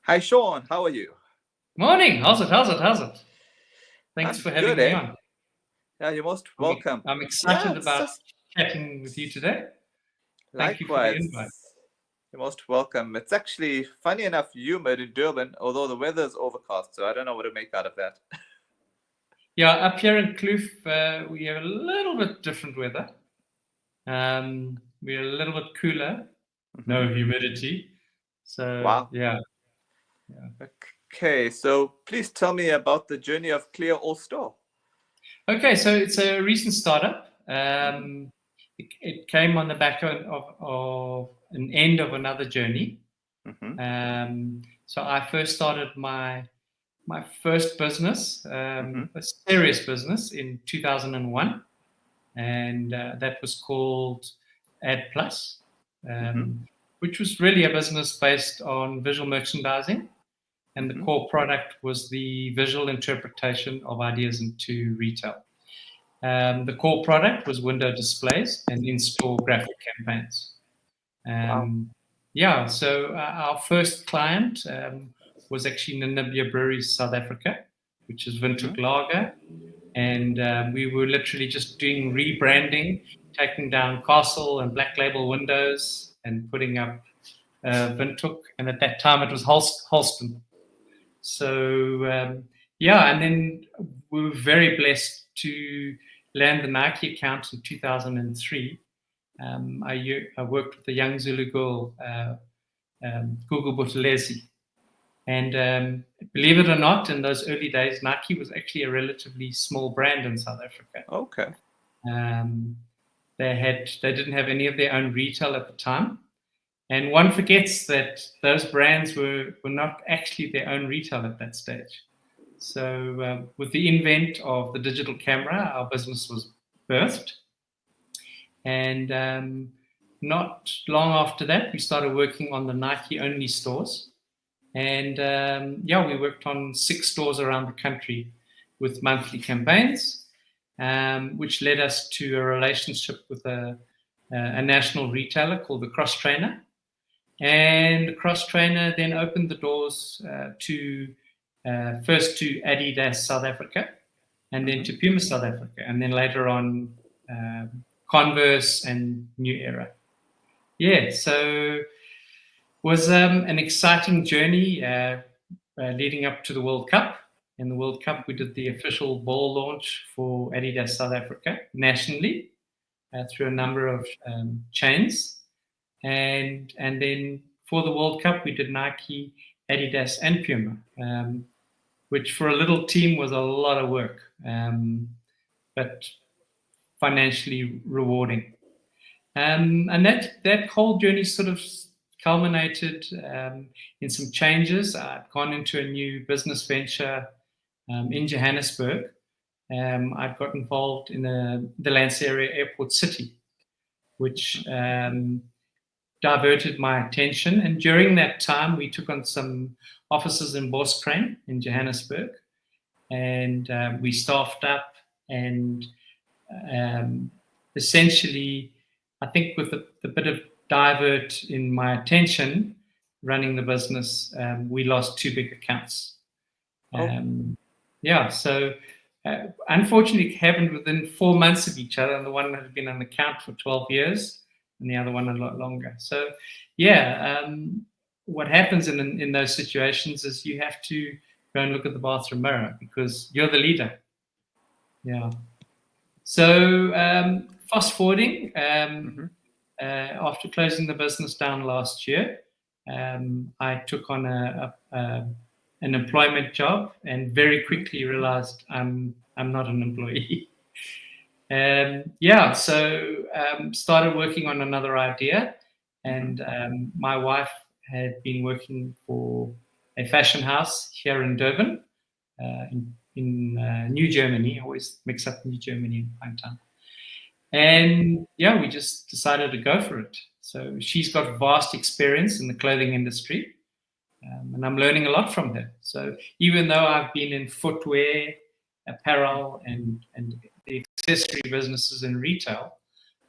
Hi, Shaun. How are you? Morning. How's it? Thanks I'm for having good, me eh? on. Yeah, you're most welcome. I'm Yeah, excited it's about just chatting with you today. Thank you for the invite. likewise. You're most welcome. It's actually funny enough humid in Durban, although the weather is overcast, so I don't know what to make out of that. Yeah, up here in Kloof, we have a little bit different weather. We're a little bit cooler, no humidity. So Wow. yeah. Okay, so please tell me about the journey of Clear All Store. Okay, so it's a recent startup. It came on the back of an end of another journey. So I first started my first business, a serious business, in 2001, and that was called Ad Plus, which was really a business based on visual merchandising, and the core product was the visual interpretation of ideas into retail. The core product was window displays and in-store graphic campaigns. Wow. Yeah, so our first client was actually Namibia Breweries, South Africa, which is Windhoek Lager. And we were literally just doing rebranding, taking down Castle and Black Label windows and putting up Windhoek. And at that time, it was Holston. So, yeah, and then we were very blessed to land the Nike account in 2003. I worked with a young Zulu girl, Gugu Buthelezi. And believe it or not, in those early days, Nike was actually a relatively small brand in South Africa. Okay. They didn't have any of their own retail at the time. And one forgets that those brands were not actually their own retail at that stage. So with the invent of the digital camera, our business was birthed. And not long after that, we started working on the Nike-only stores. And yeah, we worked on 6 stores around the country with monthly campaigns, which led us to a relationship with a national retailer called the Cross Trainer. And the Cross Trainer then opened the doors first to Adidas South Africa, and then to Puma South Africa, and then later on Converse and New Era. Yeah, so was an exciting journey leading up to the World Cup. In the World Cup, we did the official ball launch for Adidas South Africa nationally through a number of chains. And then for the World Cup, we did Nike, Adidas, and Puma, which for a little team was a lot of work, but financially rewarding. And that whole journey sort of culminated in some changes. I'd gone into a new business venture in Johannesburg. I'd got involved in the Lanseria Airport City, which diverted my attention. And during that time, we took on some offices in Boskraan in Johannesburg, and we staffed up, and essentially, I think with the bit of divert in my attention running the business, we lost 2 big accounts. Yeah, so unfortunately, it happened within 4 months of each other, and the one had been an account for 12 years, and the other one a lot longer. So, yeah, what happens in those situations is you have to go and look at the bathroom mirror because you're the leader. Yeah. So, fast forwarding, after closing the business down last year, I took on an employment job and very quickly realized I'm not an employee. Yeah, so started working on another idea, and my wife had been working for a fashion house here in Durban, in New Germany. I always mix up New Germany and Pinetown. And yeah, we just decided to go for it. So she's got vast experience in the clothing industry, and I'm learning a lot from her. So even though I've been in footwear, apparel, and the accessory businesses in retail,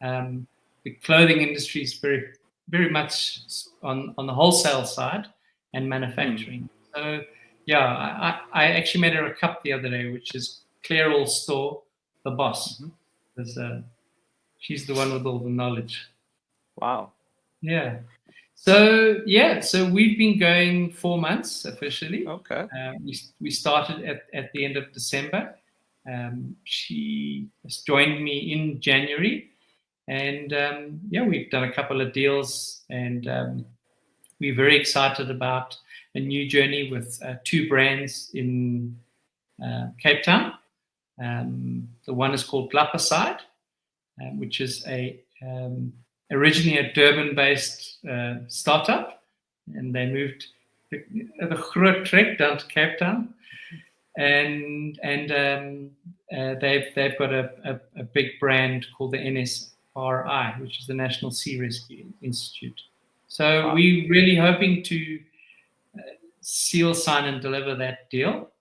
the clothing industry is very, very much on the wholesale side, and manufacturing. So yeah, I actually made her a cup the other day, which is Claire All Store, the boss. She's the one with all the knowledge. Wow. Yeah. So we've been going 4 months officially. Okay. We started at the end of December. She has joined me in January, and we've done a couple of deals, and we're very excited about a new journey with 2 brands in Cape Town. The one is called Lapaside, which is originally a Durban-based startup, and they moved the Groot Trek down to Cape Town, and they've got a big brand called the NSRI, which is the National Sea Rescue Institute. So we're really hoping to seal, sign, and deliver that deal,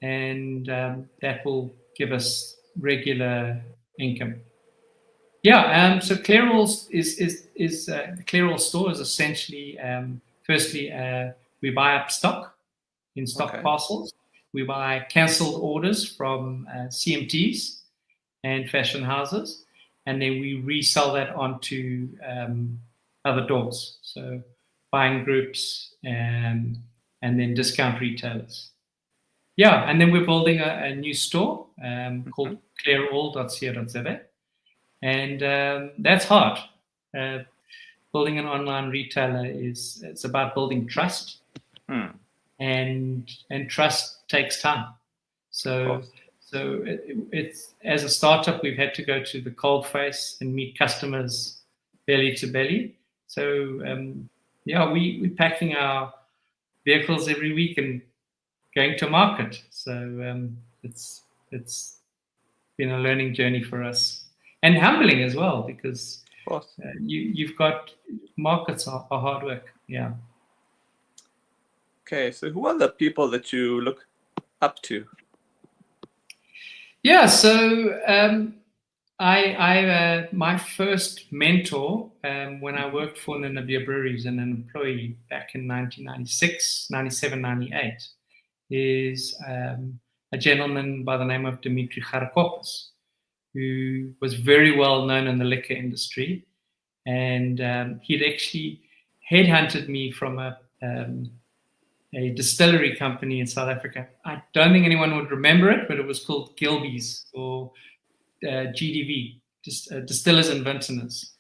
and that will give us regular income. Yeah, so Claire All the Claire All Store is essentially, firstly, we buy up stock in stock parcels. We buy cancelled orders from CMTs and fashion houses, and then we resell that onto other doors. So buying groups and then discount retailers. Yeah, and then we're building a new store called claireall.co.za. And that's hard. Building an online retailer it's about building trust, and trust takes time. So it's as a startup, we've had to go to the cold face and meet customers belly to belly. So we're packing our vehicles every week and going to market. So it's been a learning journey for us. And humbling as well, because you've got markets are hard work. Yeah. Okay, so who are the people that you look up to? Yeah, so I my first mentor when I worked for Namibia Breweries and an employee back in 1996, 97, 98 is a gentleman by the name of Dimitri Charkopoulos, who was very well known in the liquor industry, and he'd actually headhunted me from a distillery company in South Africa. I don't think anyone would remember it, but it was called Gilbey's or GDV, Distillers and Vintners.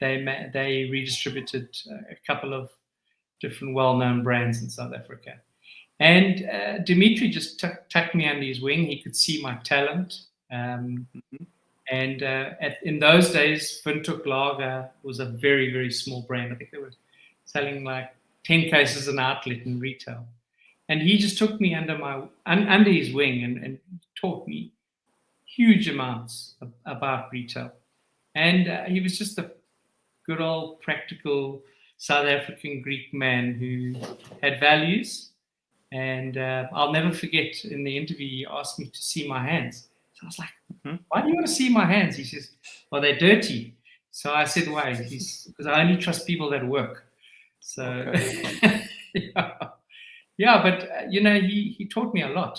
They redistributed a couple of different well-known brands in South Africa. And Dimitri just tucked me under his wing. He could see my talent. And in those days, Windhoek Lager was a very, very small brand. I think they were selling like 10 cases an outlet in retail. And he just took me under his wing and taught me huge amounts about retail. And he was just a good old practical South African Greek man who had values. And I'll never forget in the interview, he asked me to see my hands. So I was like, why do you want to see my hands? He says, well, they're dirty. So I said, why? Because I only trust people that work. So, but, he taught me a lot.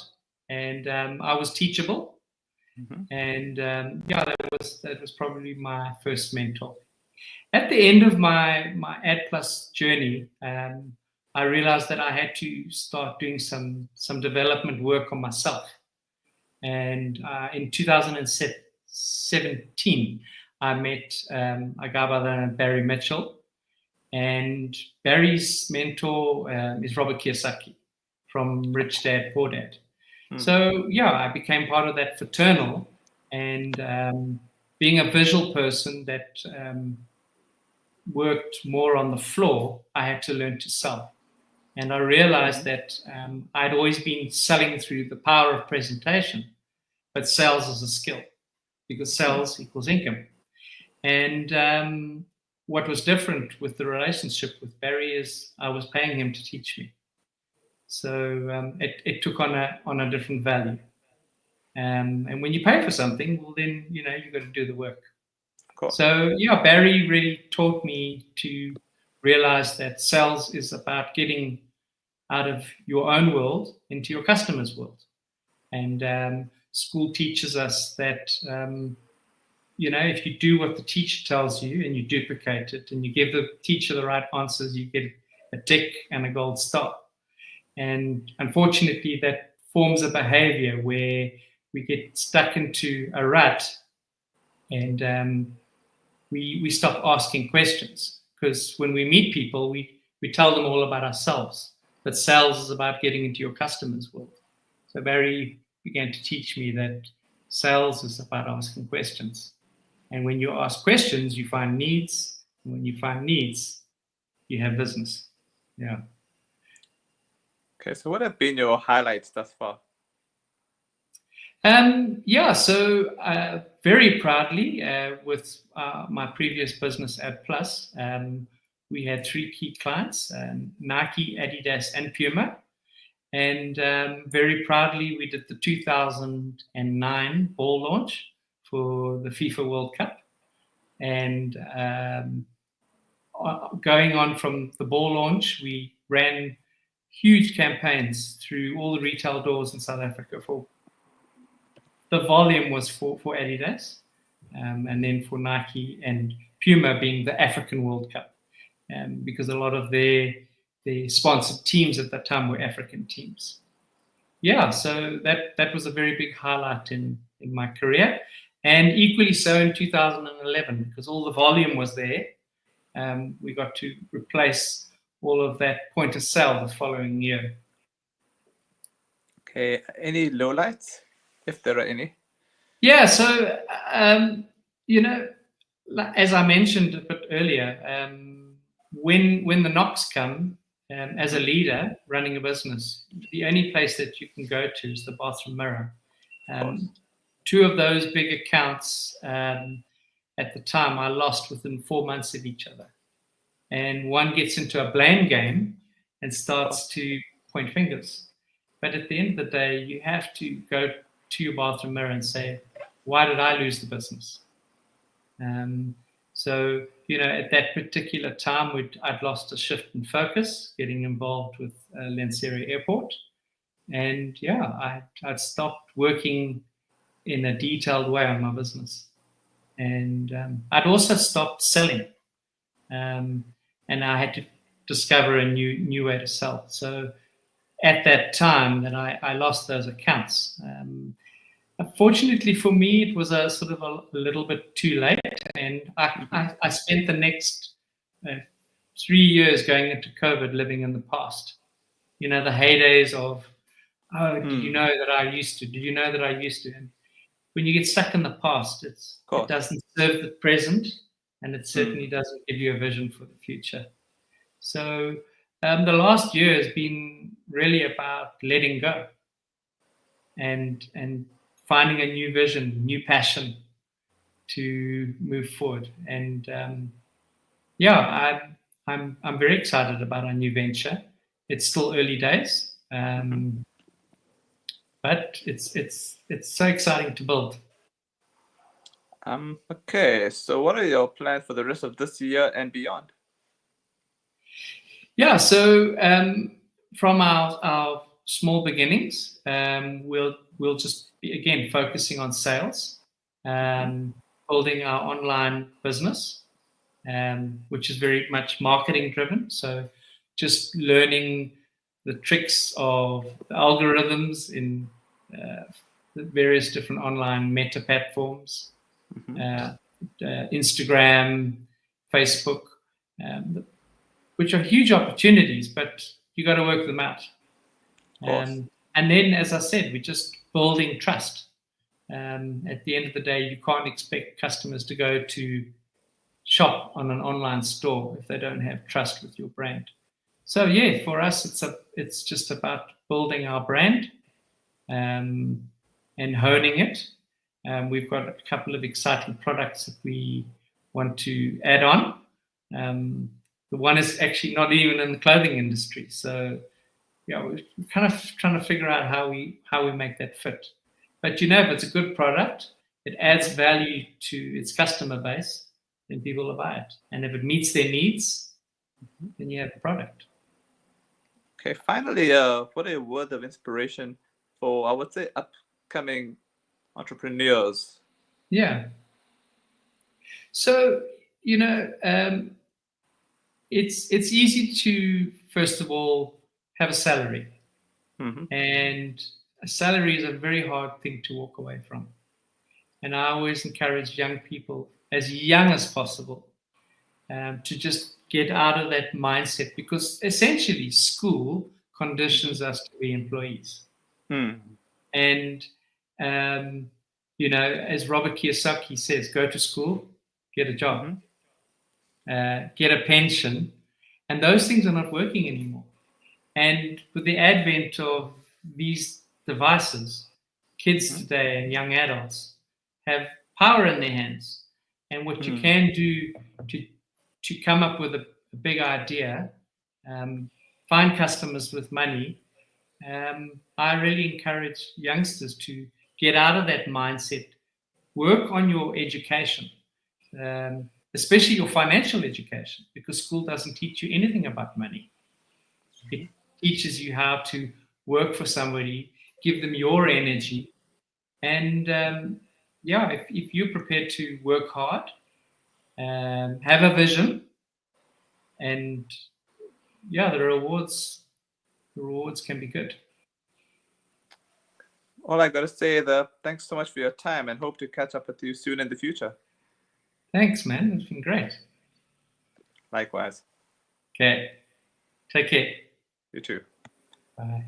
And I was teachable. And, that was probably my first mentor. At the end of my Ad Plus journey, I realized that I had to start doing some development work on myself. And in 2017, I met a guy by the name of Barry Mitchell. And Barry's mentor is Robert Kiyosaki from Rich Dad, Poor Dad. So, I became part of that fraternal. And being a visual person that worked more on the floor, I had to learn to sell. And I realized that I'd always been selling through the power of presentation, but sales is a skill because sales equals income. And what was different with the relationship with Barry is I was paying him to teach me. So it took on a different value. And when you pay for something, well, then, you've got to do the work. Cool. So, Barry really taught me to realized that sales is about getting out of your own world into your customer's world. And school teaches us that, if you do what the teacher tells you and you duplicate it and you give the teacher the right answers, you get a tick and a gold star. And unfortunately, that forms a behavior where we get stuck into a rut and we stop asking questions. Because when we meet people, we tell them all about ourselves. But sales is about getting into your customer's world. So Barry began to teach me that sales is about asking questions. And when you ask questions, you find needs. And when you find needs, you have business. Yeah. Okay, so what have been your highlights thus far? So very proudly, with my previous business at Plus, we had 3 key clients, Nike, Adidas, and Puma. And very proudly, we did the 2009 ball launch for the FIFA World Cup. And going on from the ball launch, we ran huge campaigns through all the retail doors in South Africa. For the volume was for Adidas, and then for Nike and Puma being the African World Cup, because a lot of their sponsored teams at that time were African teams. Yeah, so that was a very big highlight in my career, and equally so in 2011, because all the volume was there. We got to replace all of that point of sale the following year. Okay, any lowlights, if there are any? Yeah, so as I mentioned a bit earlier, when the knocks come, as a leader running a business, the only place that you can go to is the bathroom mirror. 2 of those big accounts at the time I lost within 4 months of each other. And one gets into a blame game and starts to point fingers. But at the end of the day, you have to go to your bathroom mirror and say, why did I lose the business? So, at that particular time, I'd lost a shift in focus, getting involved with Lansera Airport. And yeah, I'd stopped working in a detailed way on my business. And I'd also stopped selling. And I had to discover a new way to sell. So at that time that I lost those accounts. Unfortunately for me, it was a sort of a little bit too late, and I spent the next 3 years going into COVID living in the past. The heydays of, did you know that I used to? Did you know that I used to? And when you get stuck in the past, it doesn't serve the present, and it certainly doesn't give you a vision for the future. So the last year has been really about letting go and finding a new vision, new passion to move forward. And I'm very excited about our new venture. It's still early days, but it's so exciting to build. Okay, so what are your plans for the rest of this year and beyond? Yeah, so from our small beginnings, we'll just be, again, focusing on sales, building our online business, which is very much marketing driven. So just learning the tricks of the algorithms in the various different online meta platforms, Instagram, Facebook, which are huge opportunities, but you got to work them out. And then, as I said, we're just building trust. At the end of the day, you can't expect customers to go to shop on an online store if they don't have trust with your brand. So yeah, for us, it's just about building our brand and honing it. We've got a couple of exciting products that we want to add on. The one is actually not even in the clothing industry. So yeah, we're kind of trying to figure out how we make that fit. But if it's a good product, it adds value to its customer base, then people will buy it. And if it meets their needs, then you have a product. Okay, finally, what a word of inspiration for, I would say, upcoming entrepreneurs. Yeah. So, it's easy to, first of all, have a salary. Mm-hmm. And a salary is a very hard thing to walk away from. And I always encourage young people, as young as possible, to just get out of that mindset, because essentially school conditions us to be employees. Mm-hmm. And, as Robert Kiyosaki says, go to school, get a job, get a pension. And those things are not working anymore. And with the advent of these devices, kids today and young adults have power in their hands. And what you can do to come up with a big idea, find customers with money, I really encourage youngsters to get out of that mindset, work on your education, especially your financial education, because school doesn't teach you anything about money. It teaches you how to work for somebody, give them your energy. And if you're prepared to work hard, have a vision, and the rewards can be good. All I got to say is thanks so much for your time, and hope to catch up with you soon in the future. Thanks, man. It's been great. Likewise. Okay. Take care. You too. Bye.